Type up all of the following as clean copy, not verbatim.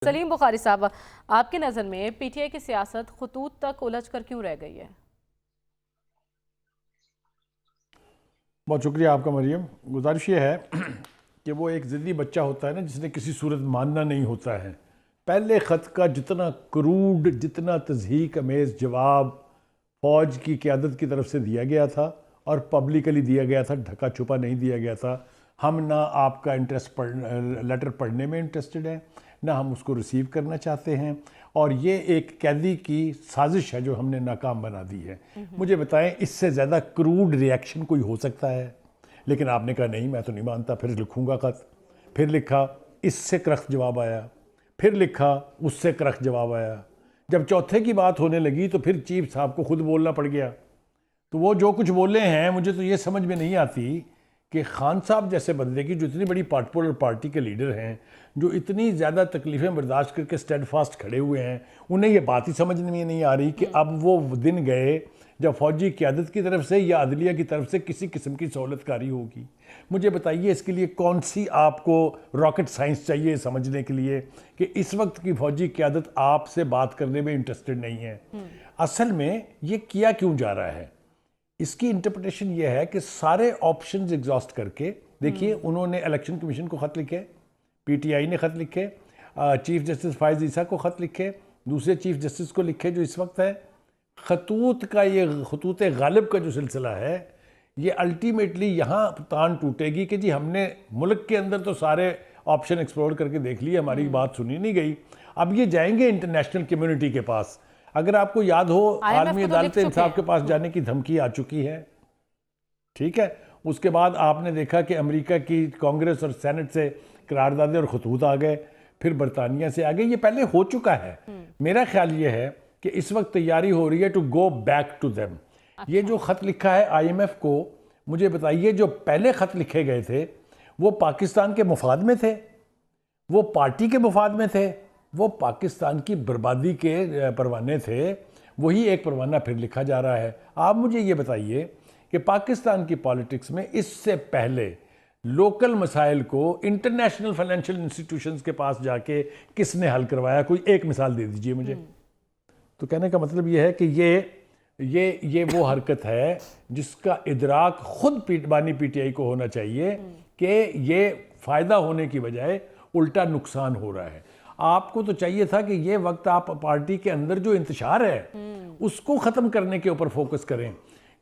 سلیم بخاری صاحب، آپ کی نظر میں پی ٹی آئی کی سیاست خطوط تک الجھ کر کیوں رہ گئی ہے؟ بہت شکریہ آپ کا مریم. گزارش یہ ہے کہ وہ ایک ضدی بچہ ہوتا ہے نا جس نے کسی صورت ماننا نہیں ہوتا ہے. پہلے خط کا جتنا کروڈ جتنا تضحیک امیز جواب فوج کی قیادت کی طرف سے دیا گیا تھا اور پبلکلی دیا گیا تھا، ڈھکا چھپا نہیں دیا گیا تھا. ہم نہ آپ کا لیٹر پڑھنے میں انٹرسٹڈ ہیں، نہ ہم اس کو ریسیو کرنا چاہتے ہیں، اور یہ ایک قیدی کی سازش ہے جو ہم نے ناکام بنا دی ہے. مجھے بتائیں اس سے زیادہ کروڈ ریاکشن کوئی ہو سکتا ہے؟ لیکن آپ نے کہا نہیں میں تو نہیں مانتا، پھر لکھوں گا خط. پھر لکھا، اس سے کرخت جواب آیا. پھر لکھا، اس سے کرخت جواب آیا. جب چوتھے کی بات ہونے لگی تو پھر چیف صاحب کو خود بولنا پڑ گیا. تو وہ جو کچھ بولے ہیں مجھے تو یہ سمجھ میں نہیں آتی کہ خان صاحب جیسے بندے کی جو اتنی بڑی پاپولر پارٹی کے لیڈر ہیں، جو اتنی زیادہ تکلیفیں برداشت کر کے اسٹیڈ فاسٹ کھڑے ہوئے ہیں، انہیں یہ بات ہی سمجھ میں نہیں آ رہی کہ اب وہ دن گئے جب فوجی قیادت کی طرف سے یا عدلیہ کی طرف سے کسی قسم کی سہولت کاری ہوگی. مجھے بتائیے اس کے لیے کون سی آپ کو راکٹ سائنس چاہیے سمجھنے کے لیے کہ اس وقت کی فوجی قیادت آپ سے بات کرنے میں انٹرسٹڈ نہیں ہے؟ اصل میں یہ کیا کیوں جا رہا ہے؟ اس کی انٹرپریٹیشن یہ ہے کہ سارے آپشنز ایگزاسٹ کر کے دیکھیے، انہوں نے الیکشن کمیشن کو خط لکھے، پی ٹی آئی نے خط لکھے، چیف جسٹس فائز عیسیٰ کو خط لکھے، دوسرے چیف جسٹس کو لکھے جو اس وقت ہے. خطوط کا یہ خطوط غالب کا جو سلسلہ ہے یہ الٹیمیٹلی یہاں تان ٹوٹے گی کہ جی ہم نے ملک کے اندر تو سارے آپشن ایکسپلور کر کے دیکھ لیے، ہماری بات سنی نہیں گئی. اب یہ جائیں گے انٹرنیشنل کمیونٹی کے پاس. اگر آپ کو یاد ہو عالمی عدالت انصاف کے پاس جانے کی دھمکی آ چکی ہے، ٹھیک ہے. اس کے بعد آپ نے دیکھا کہ امریکہ کی کانگریس اور سینٹ سے قراردادیں اور خطوط آ گئے، پھر برطانیہ سے آ گئے. یہ پہلے ہو چکا ہے. میرا خیال یہ ہے کہ اس وقت تیاری ہو رہی ہے to go back to them. یہ جو خط لکھا ہے آئی ایم ایف کو، مجھے بتائیے جو پہلے خط لکھے گئے تھے وہ پاکستان کے مفاد میں تھے، وہ پارٹی کے مفاد میں تھے، وہ پاکستان کی بربادی کے پروانے تھے. وہی ایک پروانہ پھر لکھا جا رہا ہے. آپ مجھے یہ بتائیے کہ پاکستان کی پالیٹکس میں اس سے پہلے لوکل مسائل کو انٹرنیشنل فائنینشیل انسٹیٹیوشنز کے پاس جا کے کس نے حل کروایا؟ کوئی ایک مثال دے دیجئے مجھے. تو کہنے کا مطلب یہ ہے کہ یہ وہ حرکت ہے جس کا ادراک خود بانی پی ٹی آئی کو ہونا چاہیے کہ یہ فائدہ ہونے کی بجائے الٹا نقصان ہو رہا ہے. آپ کو تو چاہیے تھا کہ یہ وقت آپ پارٹی کے اندر جو انتشار ہے اس کو ختم کرنے کے اوپر فوکس کریں،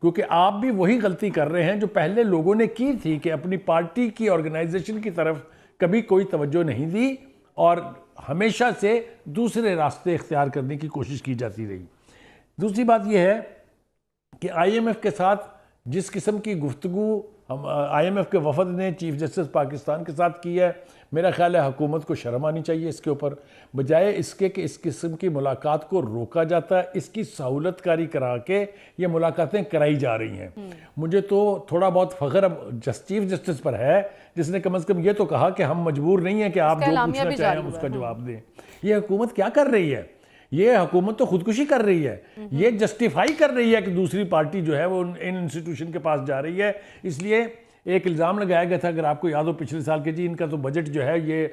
کیونکہ آپ بھی وہی غلطی کر رہے ہیں جو پہلے لوگوں نے کی تھی کہ اپنی پارٹی کی آرگنائزیشن کی طرف کبھی کوئی توجہ نہیں دی اور ہمیشہ سے دوسرے راستے اختیار کرنے کی کوشش کی جاتی رہی. دوسری بات یہ ہے کہ آئی ایم ایف کے ساتھ جس قسم کی گفتگو آئی ایم ایف کے وفد نے چیف جسٹس پاکستان کے ساتھ کی ہے، میرا خیال ہے حکومت کو شرم آنی چاہیے اس کے اوپر. بجائے اس کے کہ اس قسم کی ملاقات کو روکا جاتا ہے، اس کی سہولت کاری کرا کے یہ ملاقاتیں کرائی جا رہی ہیں. مجھے تو تھوڑا بہت فخر اب چیف جسٹس پر ہے جس نے کم از کم یہ تو کہا کہ ہم مجبور نہیں ہیں کہ آپ جو پوچھنا چاہیں ہم اس کا جواب دیں. یہ حکومت کیا کر رہی ہے؟ یہ حکومت تو خودکشی کر رہی ہے. یہ جسٹیفائی کر رئی ہے کہ دوسری پارٹی جو ہے وہ ان انسٹیٹیوشن کے پاس جا رہی ہے. اس لیے ایک الزام لگایا گیا تھا، اگر آپ کو یاد ہو پچھلے سال کے، جی ان کا تو بجٹ جو ہے یہ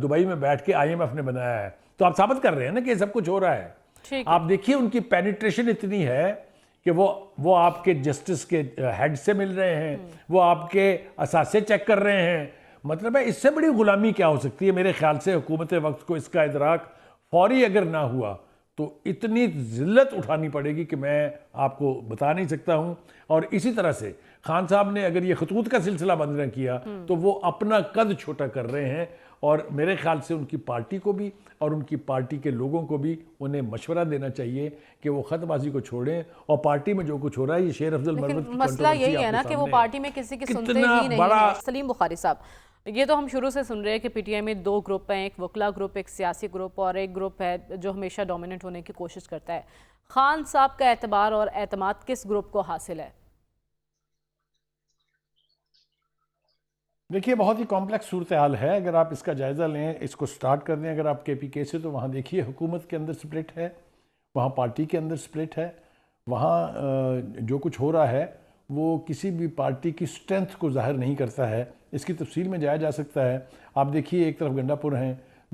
دبئی میں بیٹھ کے آئی ایم ایف نے بنایا ہے. تو آپ ثابت کر رہے ہیں نا کہ یہ سب کچھ ہو رہا ہے. آپ دیکھیے ان کی پینیٹریشن اتنی ہے کہ وہ آپ کے جسٹس کے ہیڈ سے مل رہے ہیں، وہ آپ کے اثاثے چیک کر رہے ہیں. مطلب ہے اس سے بڑی غلامی کیا ہو سکتی ہے؟ میرے خیال سے حکومت وقت کو اس کا ادراک فوری اگر نہ ہوا تو اتنی ذلت اٹھانی پڑے گی کہ میں آپ کو بتا نہیں سکتا ہوں. اور اسی طرح سے خان صاحب نے اگر یہ خطوط کا سلسلہ بند نہ کیا تو وہ اپنا قد چھوٹا کر رہے ہیں. اور میرے خیال سے ان کی پارٹی کو بھی اور ان کی پارٹی کے لوگوں کو بھی انہیں مشورہ دینا چاہیے کہ وہ خط بازی کو چھوڑیں اور پارٹی میں جو کچھ ہو رہا ہے. یہ شیر افضل مروت کی مسئلہ یہی ہے نا کہ وہ پارٹی میں کسی کی سنتے ہی نہیں ہیں. سلیم بخاری صاحب، یہ تو ہم شروع سے سن رہے ہیں کہ پی ٹی آئی میں دو گروپ ہیں، ایک وکلا گروپ، ایک سیاسی گروپ، اور ایک گروپ ہے جو ہمیشہ ڈومیننٹ ہونے کی کوشش کرتا ہے. خان صاحب کا اعتبار اور اعتماد کس گروپ کو حاصل ہے؟ دیکھیے بہت ہی کمپلیکس صورتحال ہے. اگر آپ اس کا جائزہ لیں، اس کو سٹارٹ کر دیں اگر آپ کے پی کے سے، تو وہاں دیکھیے حکومت کے اندر سپلٹ ہے، وہاں پارٹی کے اندر سپلٹ ہے. وہاں جو کچھ ہو رہا ہے وہ کسی بھی پارٹی کی سٹرینتھ کو ظاہر نہیں کرتا ہے. اس کی تفصیل میں جایا جا سکتا ہے. آپ دیکھیے ایک طرف گنڈا پور ہیں،